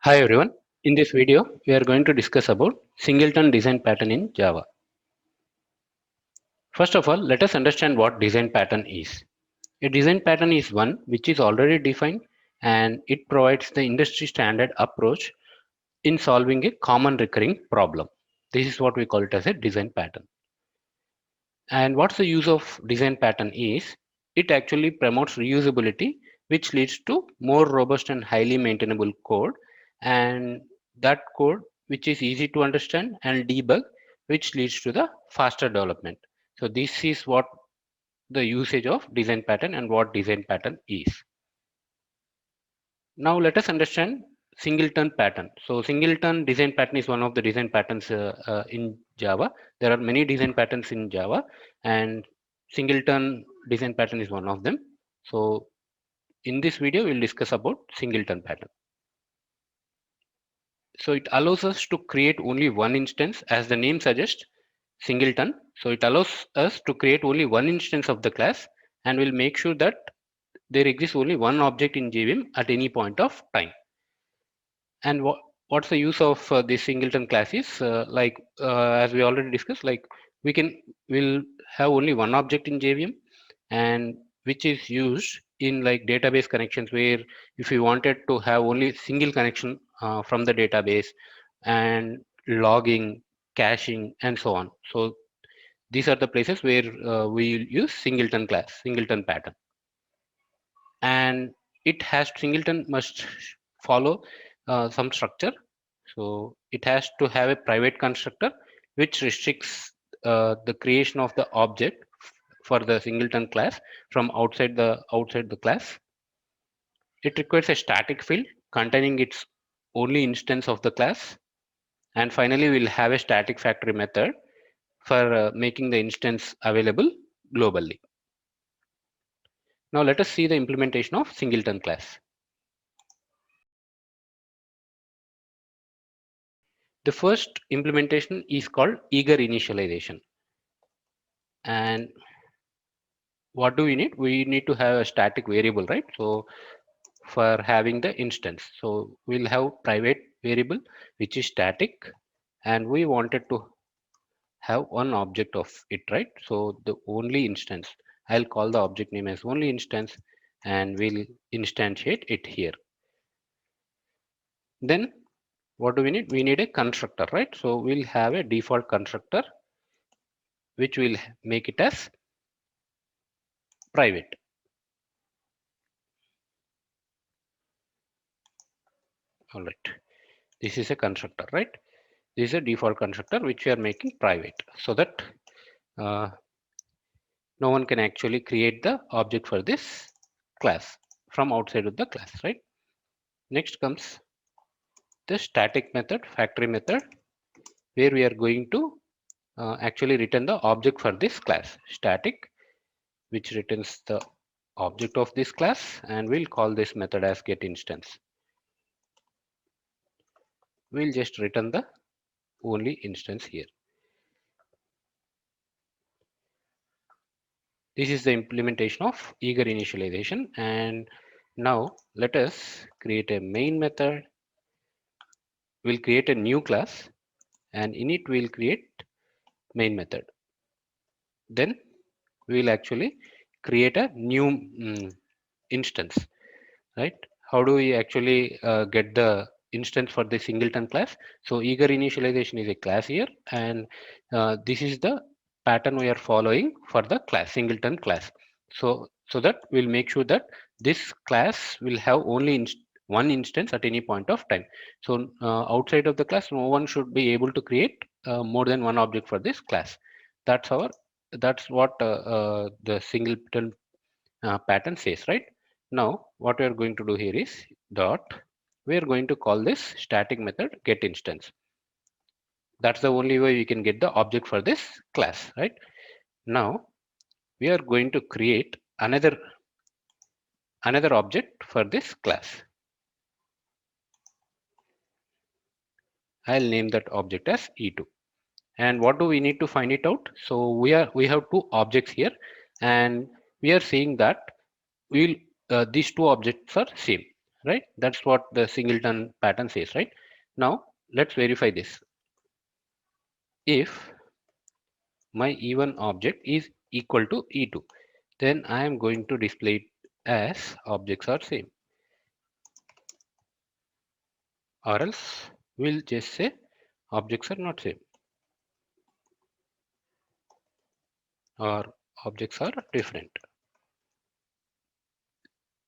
Hi everyone. In this video, we are going to discuss about singleton design pattern in Java. First of all, let us understand what design pattern is. A design pattern is one which is already defined and it provides the industry standard approach in solving a common recurring problem. This is what we call it as a design pattern. And what's the use of design pattern is it actually promotes reusability, which leads to more robust and highly maintainable code, and that code which is easy to understand and debug, which leads to the faster development. So this is what the usage of design pattern and what design pattern is. Now let us understand singleton pattern. So singleton design pattern is one of the design patterns in Java. There are many design patterns in Java, and singleton design pattern is one of them. So in this video, we'll discuss about singleton pattern. So it allows us to create only one instance, as the name suggests, singleton. So it allows us to create only one instance of the class, and will make sure that there exists only one object in JVM at any point of time. And what's the use of this singleton class is as we already discussed, like we'll have only one object in JVM, and which is used in like database connections, where if you wanted to have only single connection from the database, and logging, caching, and so on. So these are the places where we use singleton class, singleton pattern. And it has singleton must follow some structure. So it has to have a private constructor which restricts the creation of the object for the singleton class from outside the class. It requires a static field containing its only instance of the class, and finally we'll have a static factory method for making the instance available globally. Now let us see the implementation of singleton class. The first implementation is called eager initialization. And what do we need? We need to have a static variable, right? So for having the instance, so we'll have private variable which is static, and we wanted to have one object of it, right? So the only instance, I'll call the object name as only instance, and we'll instantiate it here. Then what do we need? We need a constructor, right? So we'll have a default constructor which will make it as private. All right, this is a constructor, right? This is a default constructor which we are making private, so that uh, no one can actually create the object for this class from outside of the class, right? Next comes the static method, factory method, where we are going to actually return the object for this class, static, which returns the object of this class, and we'll call this method as get instance. We'll just return the only instance here. This is the implementation of eager initialization. And now let us create a main method. We'll create a new class, and in it we'll create main method. Then we'll actually create a new instance, right? How do we actually get the instance for the singleton class? So eager initialization is a class here, and this is the pattern we are following for the class, singleton class. So that we'll make sure that this class will have only one instance at any point of time. So outside of the class, no one should be able to create more than one object for this class. That's our that's what the singleton pattern says, right? Now what we are going to do here is dot, we are going to call this static method get instance. That's the only way we can get the object for this class, right? Now we are going to create another object for this class. I'll name that object as E2. And what do we need to find it out? So we have two objects here, and we are saying that we'll these two objects are same, right? That's what the singleton pattern says, right? Now let's verify this. If my e1 object is equal to e2, then I am going to display it as objects are same, or else we'll just say objects are not same or objects are different.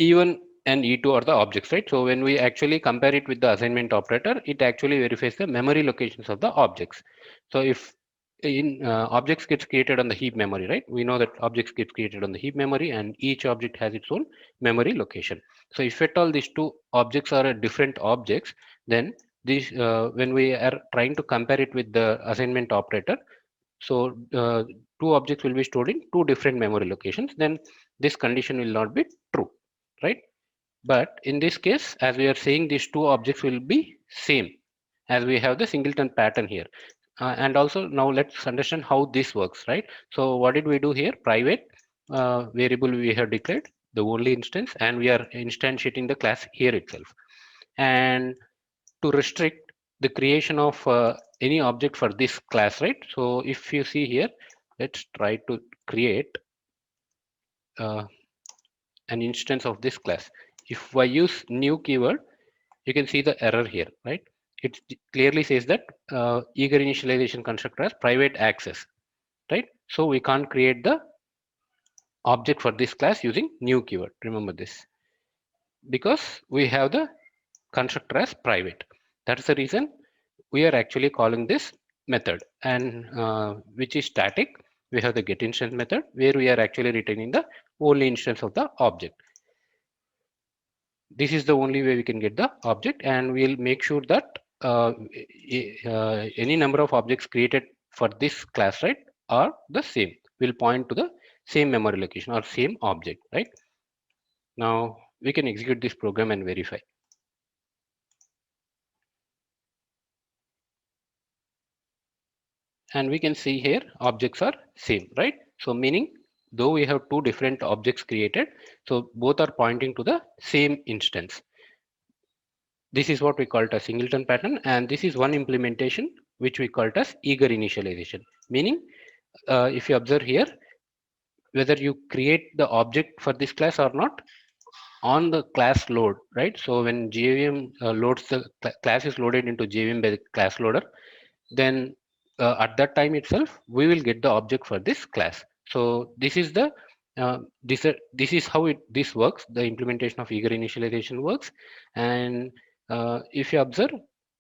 E1 and E2 are the objects, right? So when we actually compare it with the assignment operator, it actually verifies the memory locations of the objects. So if in objects gets created on the heap memory, right? We know that objects get created on the heap memory and each object has its own memory location. So if at all these two objects are different objects, then this when we are trying to compare it with the assignment operator, so two objects will be stored in two different memory locations, then this condition will not be true, right? But in this case, as we are saying, these two objects will be same as we have the singleton pattern here. And also now let's understand how this works, right? So what did we do here? Private variable we have declared the only instance, and we are instantiating the class here itself. And to restrict the creation of any object for this class, right? So if you see here, let's try to create uh, an instance of this class. If I use new keyword, you can see the error here, right? It clearly says that eager initialization constructor has private access, right? So we can't create the object for this class using new keyword. Remember this, because we have the constructor as private. That's the reason we are actually calling this method, and which is static. We have the get instance method where we are actually returning the only instance of the object. This is the only way we can get the object, and we'll make sure that any number of objects created for this class, right, are the same, will point to the same memory location or same object, right? Now we can execute this program and verify. And we can see here objects are same, right? So meaning though we have two different objects created, so both are pointing to the same instance. This is what we call it a singleton pattern, and this is one implementation which we call it as eager initialization. Meaning, if you observe here, whether you create the object for this class or not, on the class load, right? So when JVM loads the class is loaded into JVM by the class loader, then at that time itself, we will get the object for this class. So this is the this is how this works. The implementation of eager initialization works, and if you observe,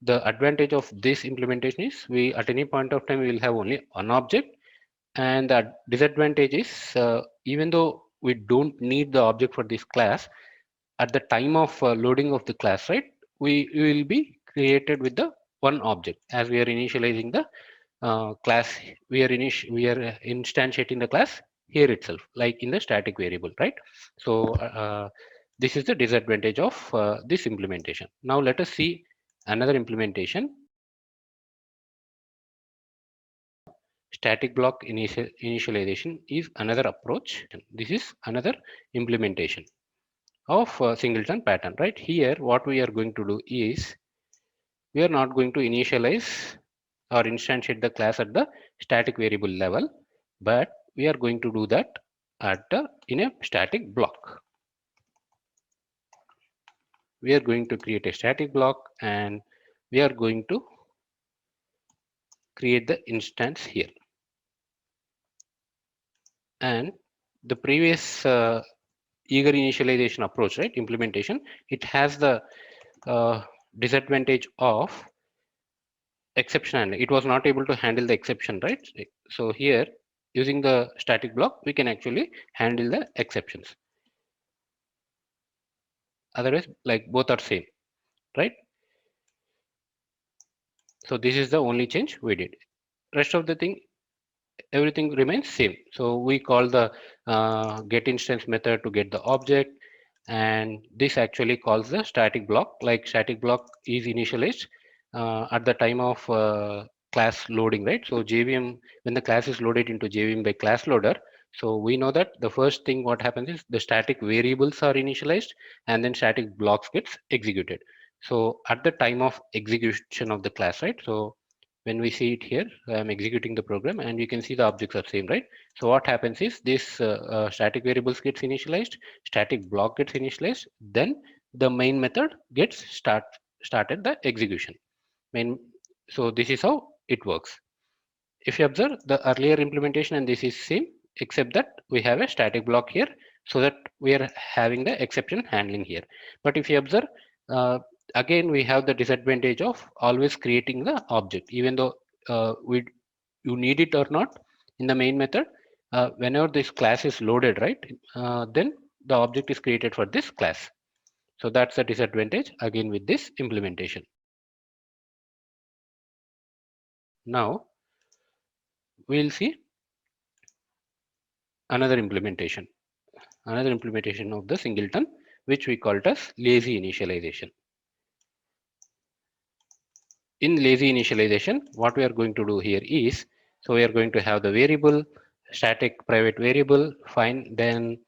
the advantage of this implementation is we at any point of time we will have only one object, and the disadvantage is even though we don't need the object for this class, at the time of loading of the class, right, we will be created with the one object as we are initializing the class. We are instantiating the class here itself, like in the static variable, right? So this is the disadvantage of this implementation. Now let us see another implementation. Static block initialization is another approach. This is another implementation of singleton pattern, right? Here what we are going to do is we are not going to initialize or instantiate the class at the static variable level, but we are going to do that in a static block. We are going to create a static block, and we are going to create the instance here. And the previous eager initialization approach, right, implementation, it has the disadvantage of exception handling. It was not able to handle the exception, right? So here, using the static block, we can actually handle the exceptions. Otherwise, like both are same, right? So this is the only change we did. Rest of the thing, everything remains same. So we call the get instance method to get the object, and this actually calls the static block. Like static block is initialized at the time of class loading, right? So JVM, when the class is loaded into JVM by class loader, So we know that the first thing what happens is the static variables are initialized and then static blocks gets executed. So at the time of execution of the class, right? So when we see it here, I'm executing the program and you can see the objects are same, right? So what happens is this static variables gets initialized, static block gets initialized, then the main method gets started the execution. Main, so this is how it works. If you observe the earlier implementation and this is same, except that we have a static block here so that we are having the exception handling here. But if you observe, again, we have the disadvantage of always creating the object, even though you need it or not in the main method. Whenever this class is loaded, right, then the object is created for this class. So that's the disadvantage again with this implementation. Now we'll see another implementation. Another implementation of the singleton, which we call it as lazy initialization. In lazy initialization, what we are going to do here is, so we are going to have the variable, static private variable, fine, then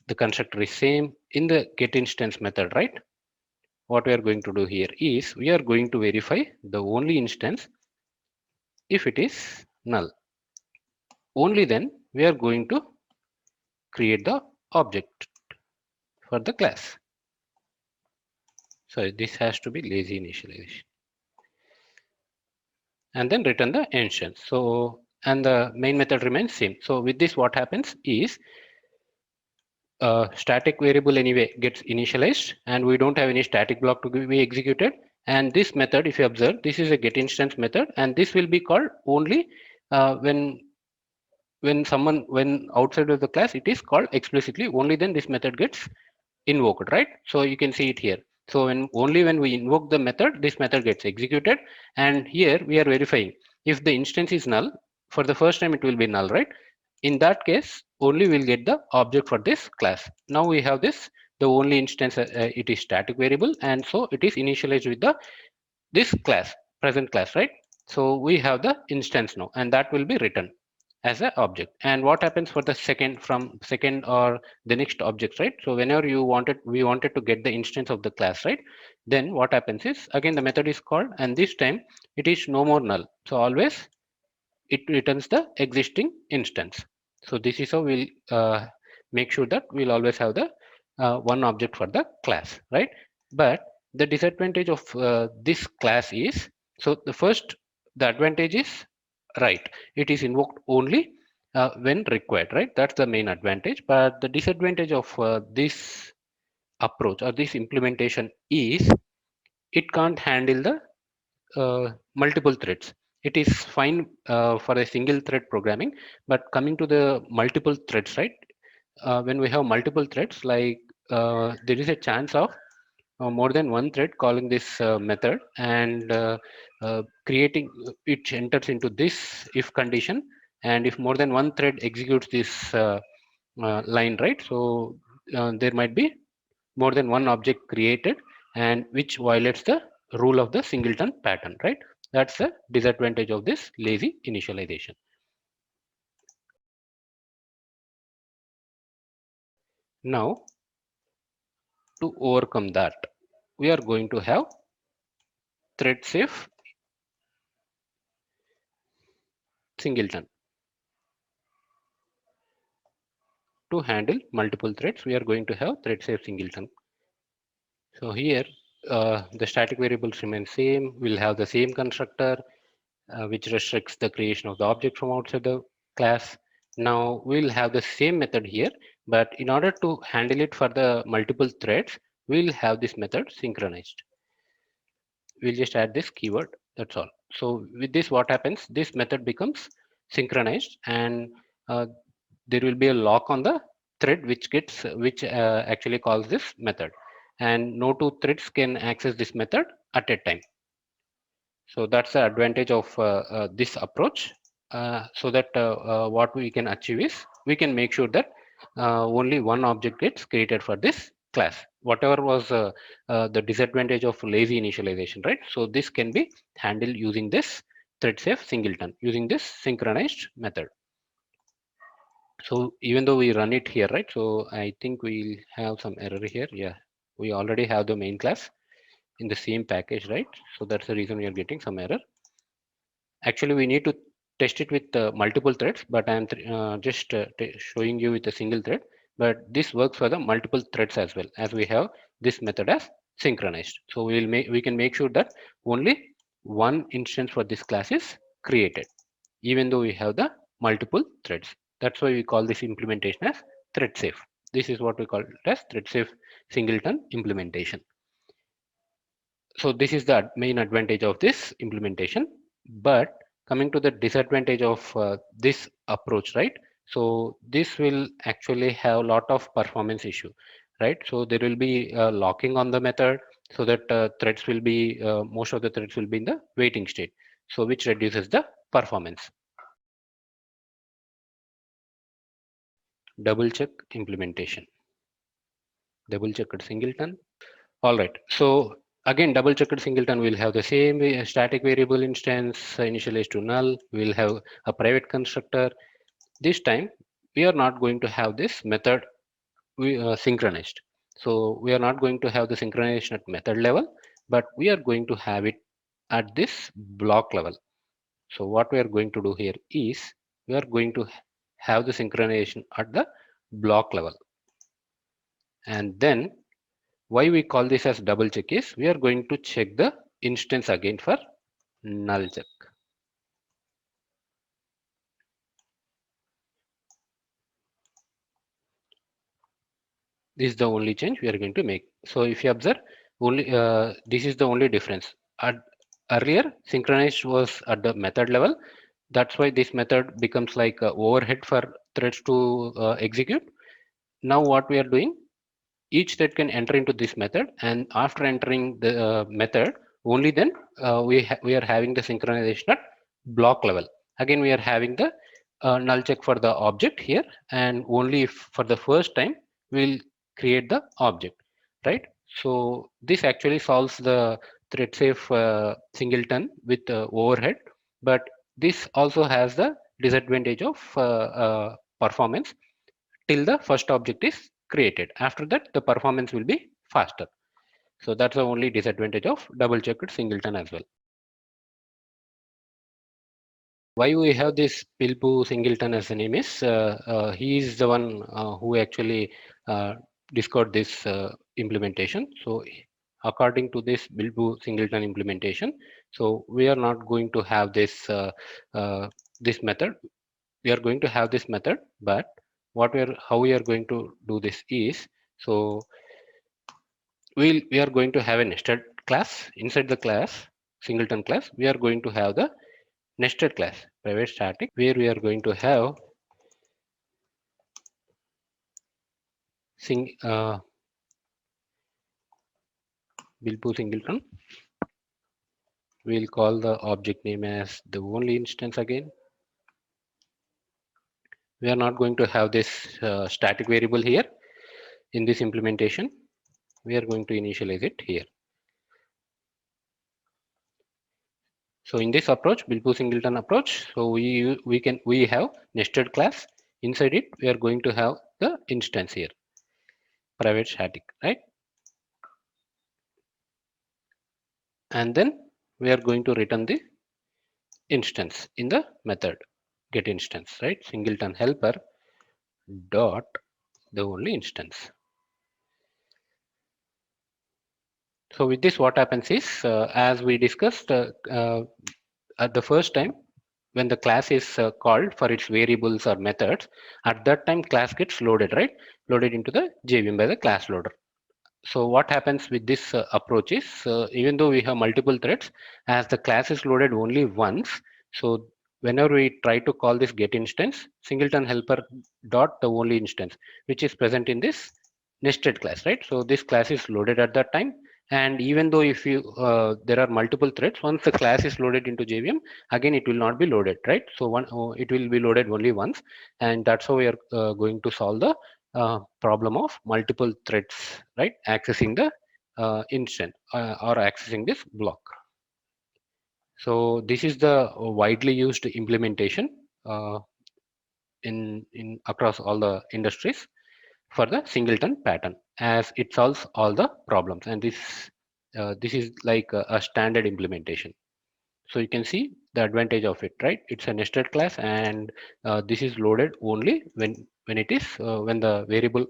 the constructor is same in the get instance method, right? What we are going to do here is, we are going to verify the only instance if it is null. Only then we are going to create the object for the class. So this has to be lazy initialization. And then return the instance. So, and the main method remains same. So with this, what happens is static variable anyway gets initialized and we don't have any static block to be executed. And this method, if you observe, this is a get instance method and this will be called only when outside of the class it is called explicitly, only then this method gets invoked, right? So you can see it here. So when we invoke the method, this method gets executed, and here we are verifying if the instance is null. For the first time it will be null, right? In that case only we'll get the object for this class. Now we have this, the only instance, it is static variable, and so it is initialized with the this class, present class, right? So we have the instance now and that will be written as an object. And what happens for the second, from second or the next object, right? So whenever we wanted to get the instance of the class, right? Then what happens is, again the method is called and this time it is no more null. So always it returns the existing instance. So this is how we'll make sure that we'll always have the one object for the class, right? But the disadvantage of this class is, so the advantage is, right, it is invoked only when required, right? That's the main advantage. But the disadvantage of this approach or this implementation is it can't handle the multiple threads. It is fine for a single thread programming, but coming to the multiple threads, right? When we have multiple threads, like there is a chance of more than one thread calling this method and creating, it enters into this if condition, and if more than one thread executes this line, right? So there might be more than one object created and which violates the rule of the singleton pattern, right? That's the disadvantage of this lazy initialization. Now to overcome that, we are going to have thread safe singleton. To handle multiple threads, we are going to have thread safe singleton. So here the static variables remain same. We'll have the same constructor which restricts the creation of the object from outside the class. Now we'll have the same method here, but in order to handle it for the multiple threads, we'll have this method synchronized. We'll just add this keyword, that's all. So with this, what happens, this method becomes synchronized and uh, there will be a lock on the thread which actually calls this method, and no two threads can access this method at a time. So that's the advantage of this approach. So that what we can achieve is, we can make sure that only one object gets created for this class. Whatever was the disadvantage of lazy initialization, right? So this can be handled using this thread safe singleton, using this synchronized method. So even though we run it here, right? So I think we'll have some error here. Yeah, we already have the main class in the same package, right? So that's the reason we are getting some error. Actually, we need to test it with multiple threads, but I'm just showing you with a single thread. But this works for the multiple threads as well, as we have this method as synchronized. So we can make sure that only one instance for this class is created, even though we have the multiple threads. That's why we call this implementation as thread safe. This is what we call it as thread safe singleton implementation. So this is the main advantage of this implementation. But coming to the disadvantage of this approach, right? So this will actually have a lot of performance issue, right? So there will be locking on the method, so that threads will be most of the threads will be in the waiting state, so which reduces the performance. Double check implementation. Double checked singleton. All right. So again, double checked singleton will have the same static variable instance initialized to null. We'll have a private constructor. This time we are not going to have this method synchronized. So we are not going to have the synchronization at method level, but we are going to have it at this block level. So what we are going to do here is we are going to have the synchronization at the block level. And then why we call this as double check is we are going to check the instance again for null check. This is the only change we are going to make. So if you observe, only this is the only difference. Earlier, synchronized was at the method level. That's why this method becomes like a overhead for threads to execute. Now what we are doing, each thread can enter into this method, and after entering the method, only then we are having the synchronization at block level. Again, we are having the null check for the object here, and only if for the first time we'll create the object, right? So this actually solves the thread safe singleton with overhead, but this also has the disadvantage of performance till the first object is created. After that, the performance will be faster. So that's the only disadvantage of double checked singleton as well. Why we have this Bilbu Singleton as a name is he is the one who actually uh, discovered this implementation. So according to this Bilbu Singleton implementation, so we are not going to have this method. We are going to have this method, but how we are going to do this is, so we are going to have a nested class. Inside the class singleton class, we are going to have the nested class private static, where we are going to have sing Bilbu singleton. We'll call the object name as the only instance. Again, we are not going to have this static variable here in this implementation. We are going to initialize it here. So in this approach, Bilbu singleton approach, so we have nested class. Inside it, we are going to have the instance here, private static, right? And then we are going to return the instance in the method get instance, right? Singleton helper dot the only instance. So with this, what happens is, as we discussed at the first time, when the class is called for its variables or methods, at that time class gets loaded, right? Loaded into the JVM by the class loader. So what happens with this approach is, even though we have multiple threads, as the class is loaded only once, so whenever we try to call this get instance, singleton helper dot the only instance, which is present in this nested class, right? So this class is loaded at that time. And even though if you there are multiple threads, once the class is loaded into JVM, again it will not be loaded, right? So it will be loaded only once, and that's how we are going to solve the problem of multiple threads, right, accessing the instance or accessing this block. So this is the widely used implementation. in across all the industries for the singleton pattern, as it solves all the problems. And this is like a standard implementation. So you can see the advantage of it, right? It's a nested class, and this is loaded only when it is when the variable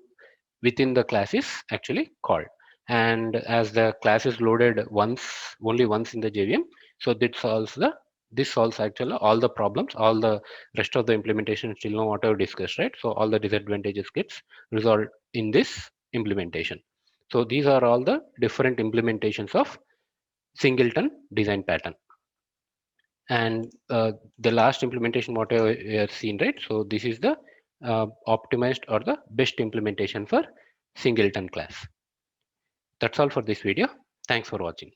within the class is actually called. And as the class is loaded only once in the JVM, so this solves actually all the problems, all the rest of the implementation still know whatever discussed, right? So all the disadvantages gets resolved in this implementation. So these are all the different implementations of singleton design pattern. And the last implementation whatever we have seen, right? So this is the optimized or the best implementation for singleton class. That's all for this video. Thanks for watching.